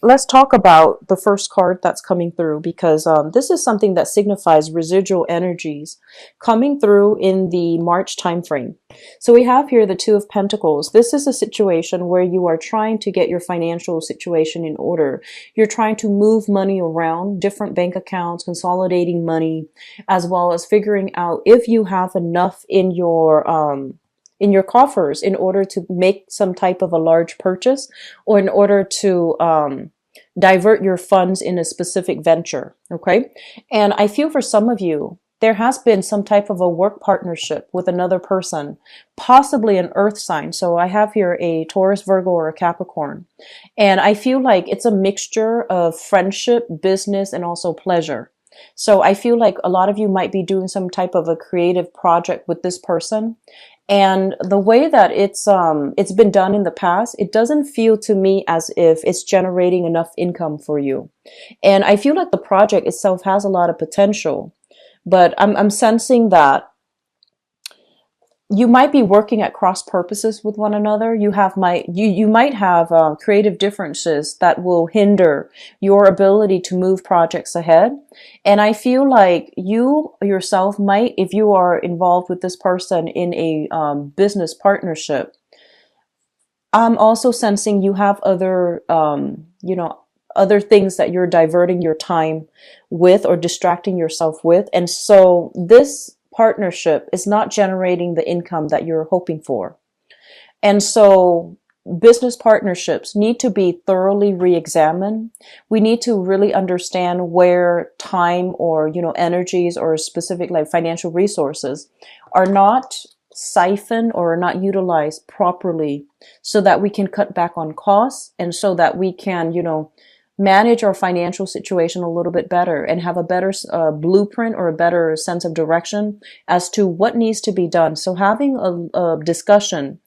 let's talk about the first card that's coming through, because this is something that signifies residual energies coming through in the March timeframe. So we have here the Two of Pentacles. This is a situation where you are trying to get your financial situation in order. You're trying to move money around different bank accounts, consolidating money, as well as figuring out if you have enough in your coffers in order to make some type of a large purchase, or in order to divert your funds in a specific venture. Okay. And I feel for some of you, there has been some type of a work partnership with another person, possibly an earth sign. So I have here a Taurus, Virgo, or a Capricorn. And I feel like it's a mixture of friendship, business, and also pleasure. So I feel like a lot of you might be doing some type of a creative project with this person. And the way that it's been done in the past, it doesn't feel to me as if it's generating enough income for you. And I feel like the project itself has a lot of potential, but I'm sensing that you might be working at cross purposes with one another. You might have creative differences that will hinder your ability to move projects ahead. And I feel like you yourself might, if you are involved with this person in a business partnership, I'm also sensing you have other, other things that you're diverting your time with or distracting yourself with. And so this partnership is not generating the income that you're hoping for. And so business partnerships need to be thoroughly re-examined. We need to really understand where time or, energies or specific like financial resources are not siphoned or not utilized properly, so that we can cut back on costs, and so that we can, manage our financial situation a little bit better and have a better blueprint or a better sense of direction as to what needs to be done. So having a discussion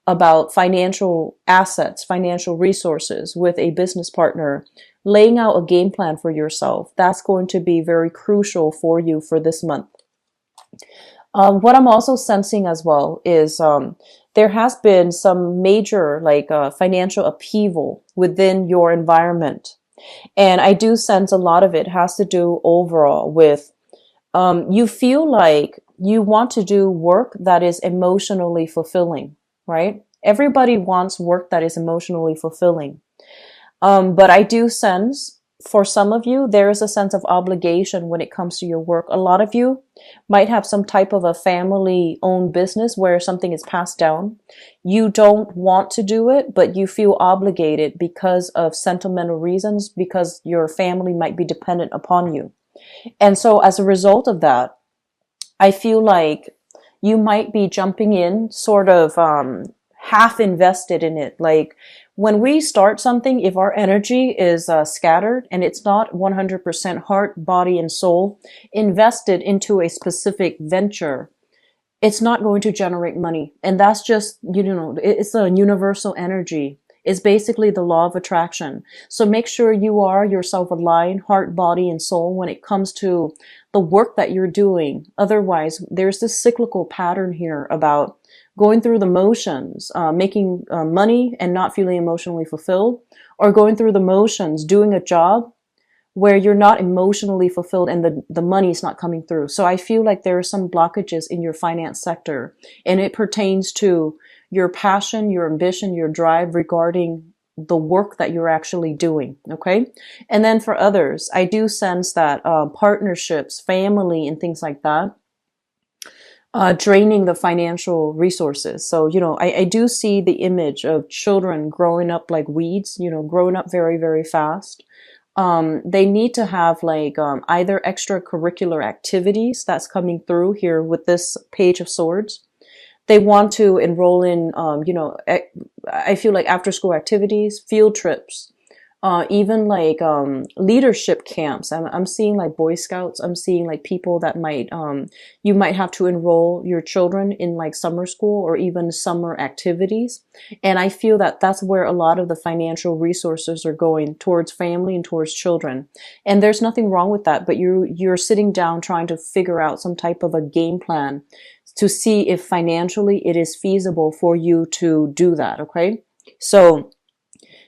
about financial assets, financial resources with a business partner, laying out a game plan for yourself, that's going to be very crucial for you for this month. What I'm also sensing as well is there has been some major financial upheaval within your environment. And I do sense a lot of it has to do overall with you feel like you want to do work that is emotionally fulfilling, right? Everybody wants work that is emotionally fulfilling. But I do sense for some of you, there is a sense of obligation when it comes to your work. A lot of you might have some type of a family owned business where something is passed down. You don't want to do it, but you feel obligated because of sentimental reasons, because your family might be dependent upon you. And so as a result of that, I feel like you might be jumping in sort of half invested in it. Like when we start something, if our energy is scattered and it's not 100% heart, body, and soul invested into a specific venture, it's not going to generate money. And that's just, it's a universal energy. It's basically the law of attraction. So make sure you are yourself aligned, heart, body, and soul when it comes to the work that you're doing. Otherwise, there's this cyclical pattern here about going through the motions, making money and not feeling emotionally fulfilled, or going through the motions, doing a job where you're not emotionally fulfilled and the money is not coming through. So I feel like there are some blockages in your finance sector, and it pertains to your passion, your ambition, your drive regarding the work that you're actually doing. Okay. And then for others, I do sense that partnerships, family, and things like that, draining the financial resources. So, I do see the image of children growing up like weeds, growing up very, very fast. They need to have either extracurricular activities that's coming through here with this Page of Swords. They want to enroll in, I feel like after school activities, field trips, even leadership camps. I'm seeing like Boy Scouts. I'm seeing like people that might, you might have to enroll your children in like summer school or even summer activities. And I feel that that's where a lot of the financial resources are going, towards family and towards children. And there's nothing wrong with that, but you're sitting down trying to figure out some type of a game plan to see if financially it is feasible for you to do that. Okay. So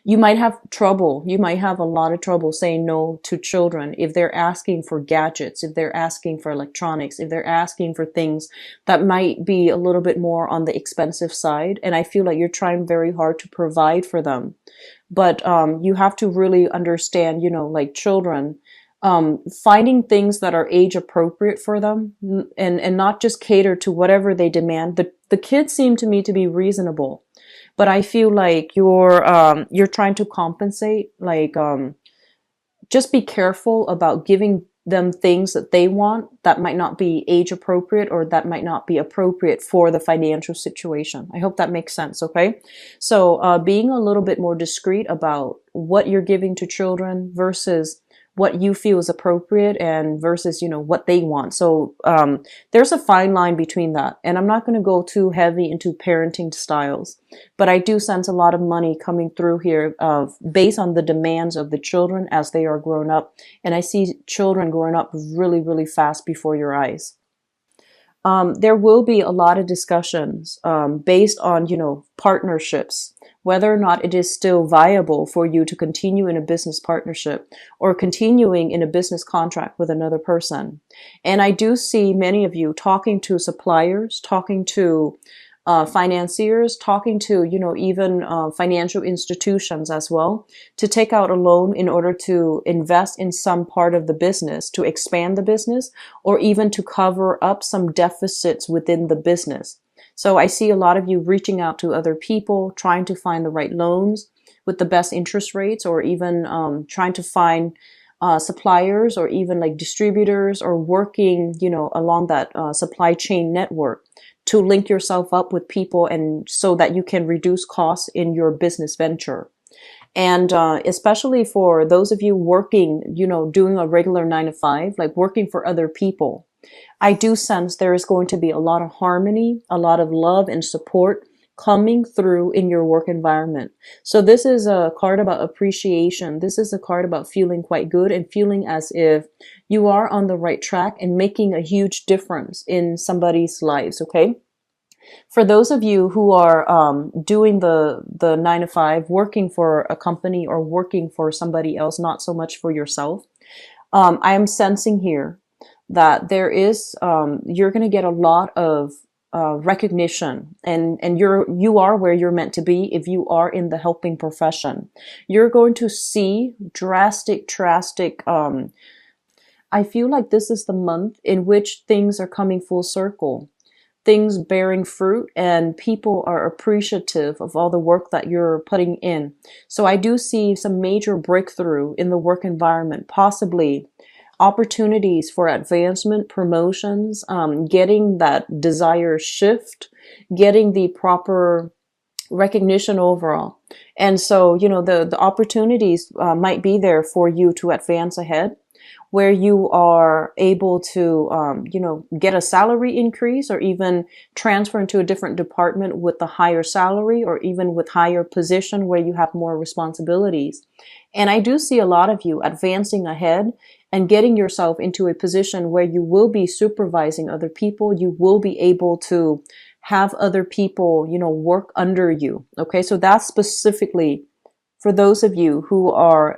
You might have trouble. You might have a lot of trouble saying no to children if they're asking for gadgets, if they're asking for electronics, if they're asking for things that might be a little bit more on the expensive side. And I feel like you're trying very hard to provide for them. But you have to really understand, like children, finding things that are age appropriate for them, and not just cater to whatever they demand. The kids seem to me to be reasonable, but I feel like you're trying to compensate. Like, just be careful about giving them things that they want that might not be age appropriate, or that might not be appropriate for the financial situation. I hope that makes sense. Okay. So, being a little bit more discreet about what you're giving to children versus what you feel is appropriate, and versus, what they want. So, there's a fine line between that. And I'm not going to go too heavy into parenting styles, but I do sense a lot of money coming through here, based on the demands of the children as they are grown up. And I see children growing up really, really fast before your eyes. There will be a lot of discussions, based on, partnerships, whether or not it is still viable for you to continue in a business partnership or continuing in a business contract with another person. And I do see many of you talking to suppliers, talking to financiers, talking to, even financial institutions as well, to take out a loan in order to invest in some part of the business, to expand the business, or even to cover up some deficits within the business. So I see a lot of you reaching out to other people, trying to find the right loans with the best interest rates, or even trying to find suppliers, or even like distributors, or working, along that supply chain network to link yourself up with people, and so that you can reduce costs in your business venture. And especially for those of you working, doing a regular 9 to 5, like working for other people, I do sense there is going to be a lot of harmony, a lot of love and support coming through in your work environment. So this is a card about appreciation. This is a card about feeling quite good and feeling as if you are on the right track and making a huge difference in somebody's lives. Okay. For those of you who are doing the 9 to 5, working for a company or working for somebody else, not so much for yourself, I am sensing here that there is, you're going to get a lot of recognition, and you are where you're meant to be if you are in the helping profession. You're going to see drastic, I feel like this is the month in which things are coming full circle, things bearing fruit, and people are appreciative of all the work that you're putting in. So I do see some major breakthrough in the work environment, possibly opportunities for advancement, promotions, getting that desired shift, getting the proper recognition overall. And so, the opportunities might be there for you to advance ahead, where you are able to, get a salary increase, or even transfer into a different department with a higher salary, or even with higher position where you have more responsibilities. And I do see a lot of you advancing ahead and getting yourself into a position where you will be supervising other people. You will be able to have other people, work under you. Okay. So that's specifically for those of you who are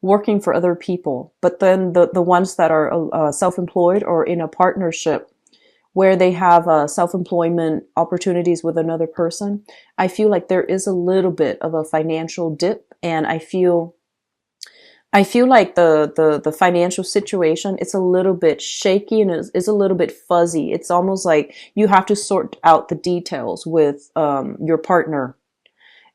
working for other people, but then the ones that are self-employed or in a partnership where they have self-employment opportunities with another person, I feel like there is a little bit of a financial dip, and I feel like the financial situation, it's a little bit shaky, and it's a little bit fuzzy. It's almost like you have to sort out the details with your partner.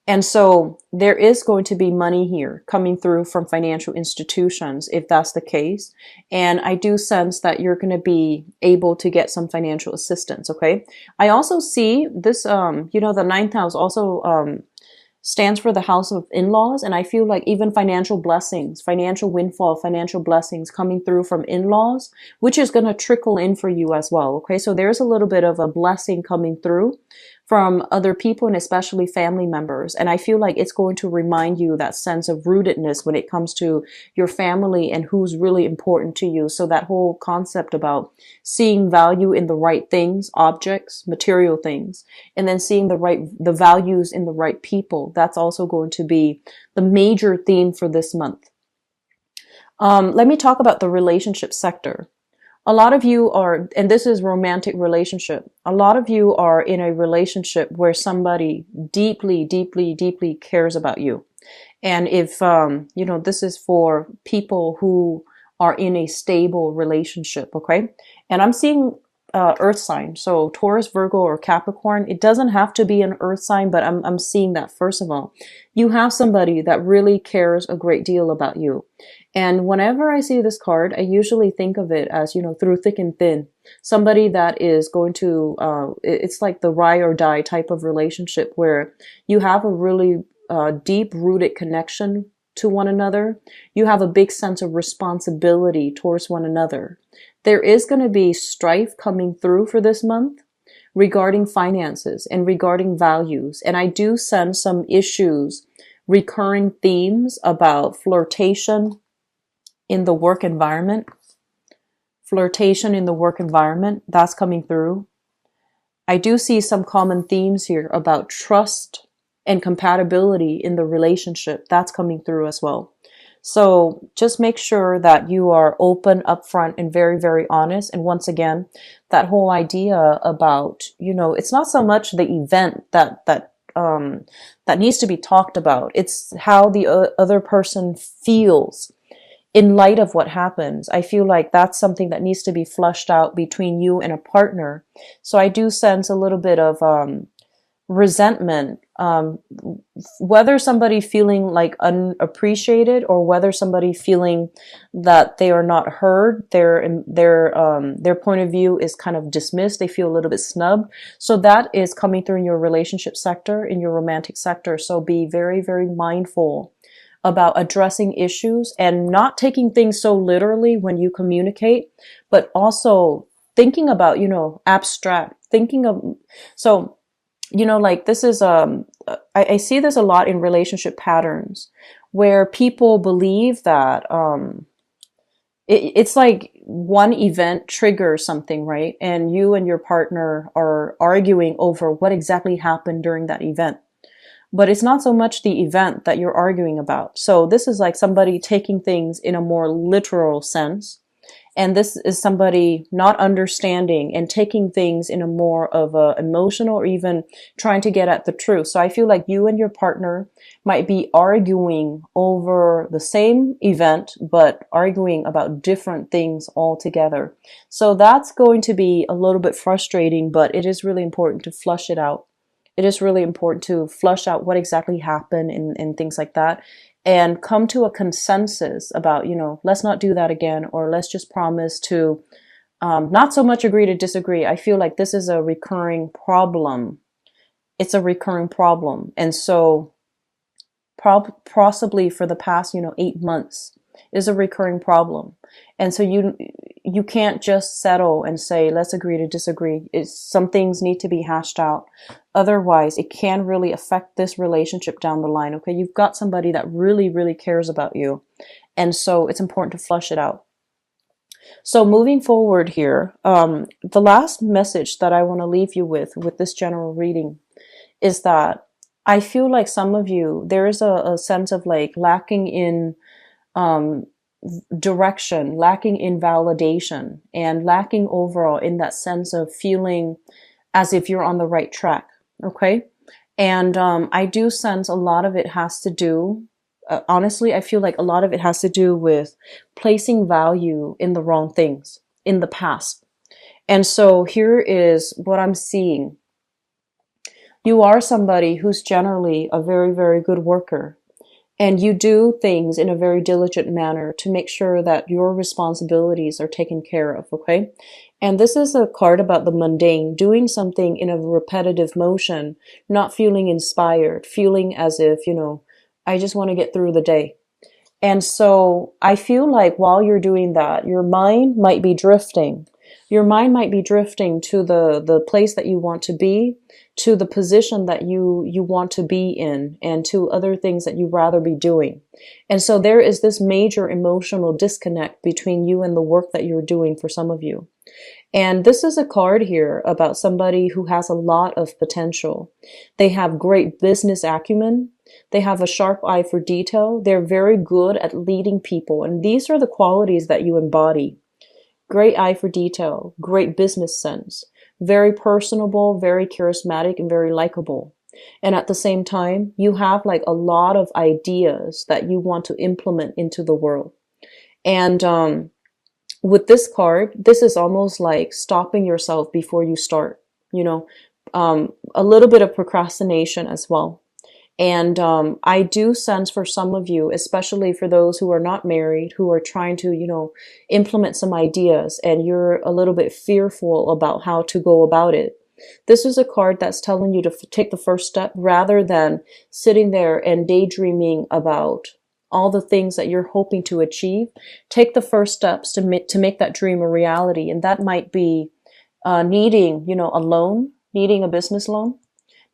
And so there is going to be money here coming through from financial institutions, if that's the case. And I do sense that you're going to be able to get some financial assistance. Okay. I also see this, the ninth house also stands for the house of in-laws. And I feel like even financial blessings, financial windfall, financial blessings coming through from in-laws, which is going to trickle in for you as well. Okay. So there's a little bit of a blessing coming through from other people and especially family members. And I feel like it's going to remind you that sense of rootedness when it comes to your family and who's really important to you. So that whole concept about seeing value in the right things, objects, material things, and then seeing the values in the right people. That's also going to be the major theme for this month. Let me talk about the relationship sector. A lot of you are, and this is romantic relationship. A lot of you are in a relationship where somebody deeply, deeply, deeply cares about you. And if, this is for people who are in a stable relationship. Okay. And I'm seeing earth sign. So Taurus, Virgo, or Capricorn. It doesn't have to be an earth sign, but I'm seeing that first of all. You have somebody that really cares a great deal about you. And whenever I see this card, I usually think of it as, through thick and thin, somebody that is going to, it's like the ride or die type of relationship where you have a really deep rooted connection to one another. You have a big sense of responsibility towards one another. There is going to be strife coming through for this month regarding finances and regarding values. And I do sense some issues, recurring themes about flirtation in the work environment. Flirtation in the work environment, that's coming through. I do see some common themes here about trust and compatibility in the relationship. That's coming through as well. So just make sure that you are open, upfront, and very, very honest. And once again, that whole idea about, it's not so much the event that needs to be talked about. It's how the other person feels in light of what happens. I feel like that's something that needs to be flushed out between you and a partner. So I do sense a little bit of resentment, whether somebody feeling like unappreciated or whether somebody feeling that they are not heard, their point of view is kind of dismissed. They feel a little bit snubbed. So that is coming through in your relationship sector, in your romantic sector. So be very, very mindful about addressing issues and not taking things so literally when you communicate, but also thinking about, abstract, thinking of, so, like this is, I see this a lot in relationship patterns where people believe that, it's like one event triggers something, right? And you and your partner are arguing over what exactly happened during that event. But it's not so much the event that you're arguing about. So this is like somebody taking things in a more literal sense. And this is somebody not understanding and taking things in a more of a emotional or even trying to get at the truth. So I feel like you and your partner might be arguing over the same event, but arguing about different things altogether. So that's going to be a little bit frustrating, but it is really important to flush it out. It is really important to flush out what exactly happened and things like that and come to a consensus about, let's not do that again, or let's just promise to not so much agree to disagree. I feel like this is a recurring problem. It's a recurring problem. And so possibly for the past, 8 months is a recurring problem. And so you can't just settle and say, let's agree to disagree. Some things need to be hashed out. Otherwise, it can really affect this relationship down the line. Okay, you've got somebody that really, really cares about you. And so it's important to flush it out. So moving forward here, the last message that I want to leave you with this general reading is that I feel like some of you, there is a sense of like lacking in direction, lacking in validation, and lacking overall in that sense of feeling as if you're on the right track. Okay. And I do sense a lot of it has to do, honestly, I feel like a lot of it has to do with placing value in the wrong things in the past. And so here is what I'm seeing. You are somebody who's generally a very, very good worker. And you do things in a very diligent manner to make sure that your responsibilities are taken care of, okay? And this is a card about the mundane, doing something in a repetitive motion, not feeling inspired, feeling as if, I just want to get through the day. And so I feel like while you're doing that, your mind might be drifting. Your mind might be drifting to the place that you want to be, to the position that you want to be in and to other things that you'd rather be doing. And so there is this major emotional disconnect between you and the work that you're doing for some of you. And this is a card here about somebody who has a lot of potential. They have great business acumen. They have a sharp eye for detail. They're very good at leading people. And these are the qualities that you embody. Great eye for detail, great business sense, very personable, very charismatic, and very likable. And at the same time, you have like a lot of ideas that you want to implement into the world. And with this card, this is almost like stopping yourself before you start, you know, a little bit of procrastination as well. And I do sense for some of you, especially for those who are not married, who are trying to, implement some ideas and you're a little bit fearful about how to go about it. This is a card that's telling you to take the first step rather than sitting there and daydreaming about all the things that you're hoping to achieve. Take the first steps to make that dream a reality. And that might be needing, a loan, needing a business loan,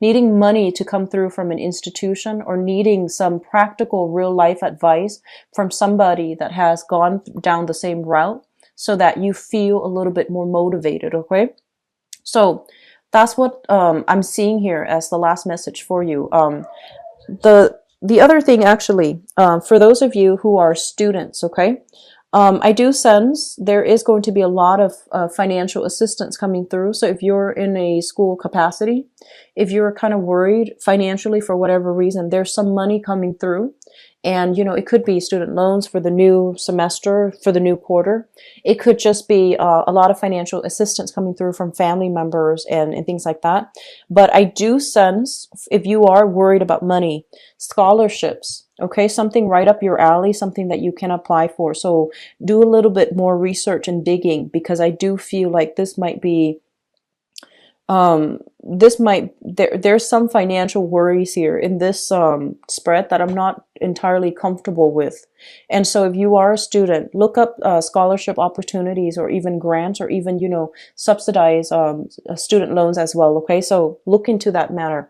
needing money to come through from an institution, or needing some practical real life advice from somebody that has gone down the same route so that you feel a little bit more motivated. Okay. So that's what I'm seeing here as the last message for you. The other thing actually, for those of you who are students, okay, I do sense there is going to be a lot of financial assistance coming through. So if you're in a school capacity, if you're kind of worried financially for whatever reason, there's some money coming through. And, it could be student loans for the new semester, for the new quarter. It could just be a lot of financial assistance coming through from family members and things like that. But I do sense, if you are worried about money, scholarships, okay, something right up your alley, something that you can apply for. So do a little bit more research and digging, because I do feel like this might be there's some financial worries here in this spread that I'm not entirely comfortable with. And so if you are a student, look up scholarship opportunities, or even grants, or even subsidize student loans as well. Okay, so look into that matter.